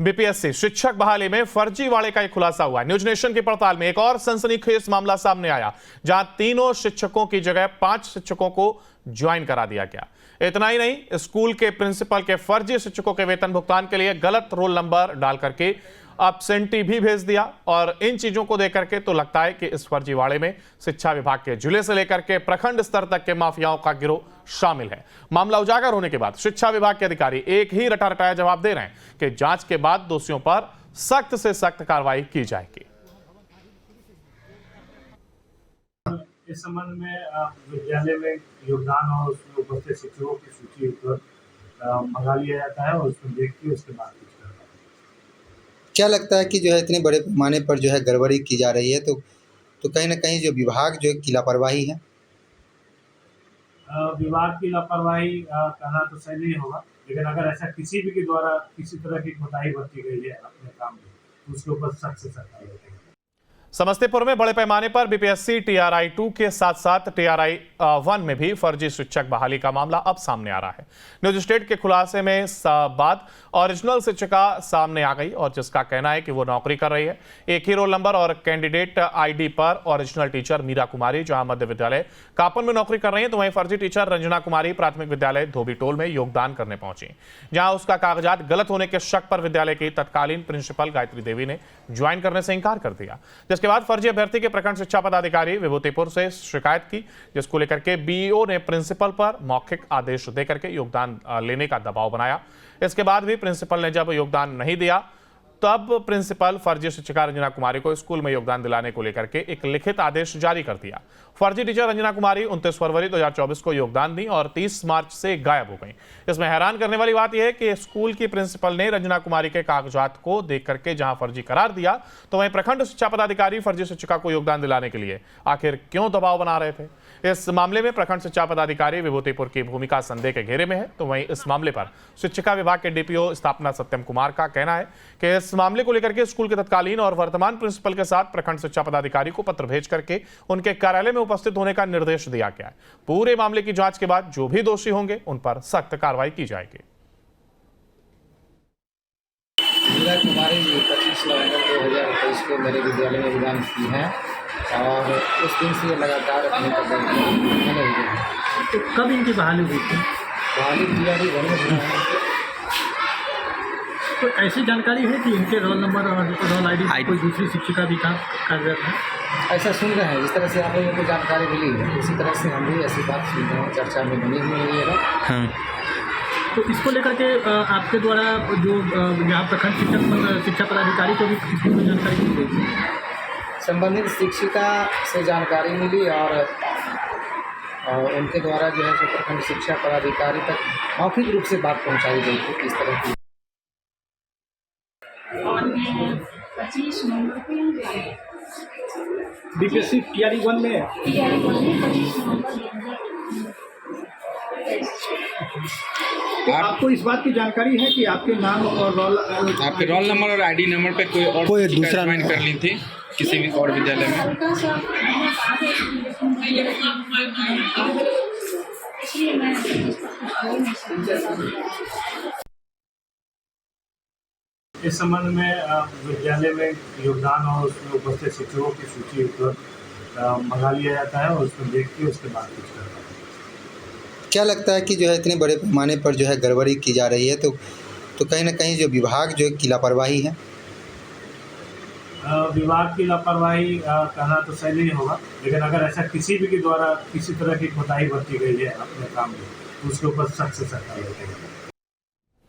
BPSC शिक्षक बहाली में फर्जीवाड़े का एक खुलासा हुआ। न्यूज नेशन की पड़ताल में एक और सनसनीखेज मामला सामने आया, जहां तीनों शिक्षकों की जगह 5 शिक्षकों को ज्वाइन करा दिया गया। इतना ही नहीं, स्कूल के प्रिंसिपल के फर्जी शिक्षकों के वेतन भुगतान के लिए गलत रोल नंबर डाल करके एब्सेंटी भी भेज दिया। और इन चीजों को देख करके तो लगता है कि इस फर्जीवाड़े में शिक्षा विभाग के जिले से लेकर के प्रखंड स्तर तक के माफियाओं का गिरोह शामिल है। मामला उजागर होने के बाद शिक्षा विभाग के अधिकारी एक ही रटा रटाया जवाब दे रहे हैं कि जांच के बाद दोषियों पर सख्त से सख्त कार्रवाई की जाएगी। इस संबंध में विद्यालय में योगदान और उसमें उपस्थित शिक्षकों की सूची मंगा लिया जाता है और उसमें देख के उसके बाद कुछ करना है। क्या लगता है कि जो है इतने बड़े पैमाने पर जो है गड़बड़ी की जा रही है, तो कहीं ना कहीं जो विभाग जो है की लापरवाही है। विभाग की लापरवाही कहना तो सही नहीं होगा, लेकिन अगर ऐसा किसी भी के द्वारा किसी तरह की कोताही बरती गई है अपने काम में तो उसके ऊपर सख्त से सख्त कार्रवाई होगी। समस्तीपुर में बड़े पैमाने पर बीपीएससी TRI 2 के साथ साथ TRI 1 में भी फर्जी शिक्षक बहाली का मामला अब सामने आ रहा है। न्यूज स्टेट के खुलासे में बाद ओरिजिनल शिक्षिका सामने आ गई और जिसका कहना है कि वो नौकरी कर रही है। एक ही रोल नंबर और कैंडिडेट ID पर ओरिजिनल टीचर मीरा कुमारी जहां मध्य विद्यालय कापन में नौकरी कर रही है, तो वहीं फर्जी टीचर रंजना कुमारी प्राथमिक विद्यालय धोबीटोल में योगदान करने पहुंची, जहां उसका कागजात गलत होने के शक पर विद्यालय की तत्कालीन प्रिंसिपल गायत्री देवी ने ज्वाइन करने से इंकार कर दिया। जिसके बाद फर्जी अभ्यर्थी के प्रखंड शिक्षा पदाधिकारी विभूतिपुर से शिकायत की, जिसको लेकर के BEO ने प्रिंसिपल पर मौखिक आदेश देकर के योगदान लेने का दबाव बनाया। इसके बाद भी प्रिंसिपल ने जब योगदान नहीं दिया, तब प्रिंसिपल फर्जी शिक्षिका रंजना कुमारी को स्कूल में योगदान दिलाने को लेकर के एक लिखित आदेश जारी कर दिया। फर्जी टीचर रंजना कुमारी 29 फरवरी 2024 को योगदान दी और 30 मार्च से गायब हो गई। इसमें हैरान करने वाली बात यह है कि स्कूल की प्रिंसिपल ने रंजना कुमारी के कागजात को देख करके जहां फर्जी करार दिया, तो वहीं प्रखंड शिक्षा पदाधिकारी फर्जी शिक्षिका को योगदान दिलाने के लिए आखिर क्यों दबाव बना रहे थे। इस मामले में प्रखंड शिक्षा पदाधिकारी विभूतिपुर की भूमिका संदेह के घेरे में है। तो वहीं इस मामले पर शिक्षा विभाग के DPO स्थापना सत्यम कुमार का कहना है कि इस मामले को लेकर के स्कूल के तत्कालीन और वर्तमान प्रिंसिपल के साथ प्रखंड शिक्षा पदाधिकारी को पत्र भेज करके उनके कार्यालय में उपस्थित होने का निर्देश दिया गया है। पूरे मामले की जांच के बाद जो भी दोषी होंगे उन पर सख्त कार्रवाई की जाएगी। मीरा कुमारी 25 नवंबर 2023 को मेरे विद्यालय में योगदान की है और उस दिन से लगातार अपने तो कब इनकी बहाली हुई थी? बहाली TRI 1 में हुआ है। तो ऐसी जानकारी है कि इनके रोल नंबर और रोल ID कोई दूसरी शिक्षिका भी काम कार्यरत है? ऐसा सुन रहे हैं, जिस तरह से आप लोगों को जानकारी मिली है उसी तरह से हम भी ऐसी बात सुन रहे हैं, चर्चा में बनी हुई है। हाँ। तो इसको लेकर के आपके द्वारा जो यहाँ प्रखंड शिक्षा पदाधिकारी को भी इसकी जानकारी दी गई, संबंधित शिक्षिका से जानकारी मिली और उनके द्वारा जो है तो प्रखंड शिक्षा पदाधिकारी तक मौखिक रूप से बात पहुंचाई गई थी किस तरह की। 25 नवंबर को बीपीएससी TRI 1 में है। TRI 1 में 25 नवंबर आपको इस बात की जानकारी है कि आपके नाम और आपके रोल नंबर और ID नंबर पे कोई दूसरा ज्वाइन कर ली थी किसी भी और विद्यालय में? इस संबंध में विद्यालय में योगदान और उसमें उपस्थित शिक्षकों की सूची मंगा लिया जाता है और उसमें देख के उसके बाद कुछ करना है। क्या लगता है कि जो है इतने बड़े पैमाने पर जो है गड़बड़ी की जा रही है, तो कहीं ना कहीं जो विभाग जो है की लापरवाही है। विभाग की लापरवाही कहना तो सही नहीं होगा, लेकिन अगर ऐसा किसी भी के द्वारा किसी तरह की कोताही बरती गई है अपने काम में तो उसके ऊपर सख्त से सख्त कार्रवाई होगी।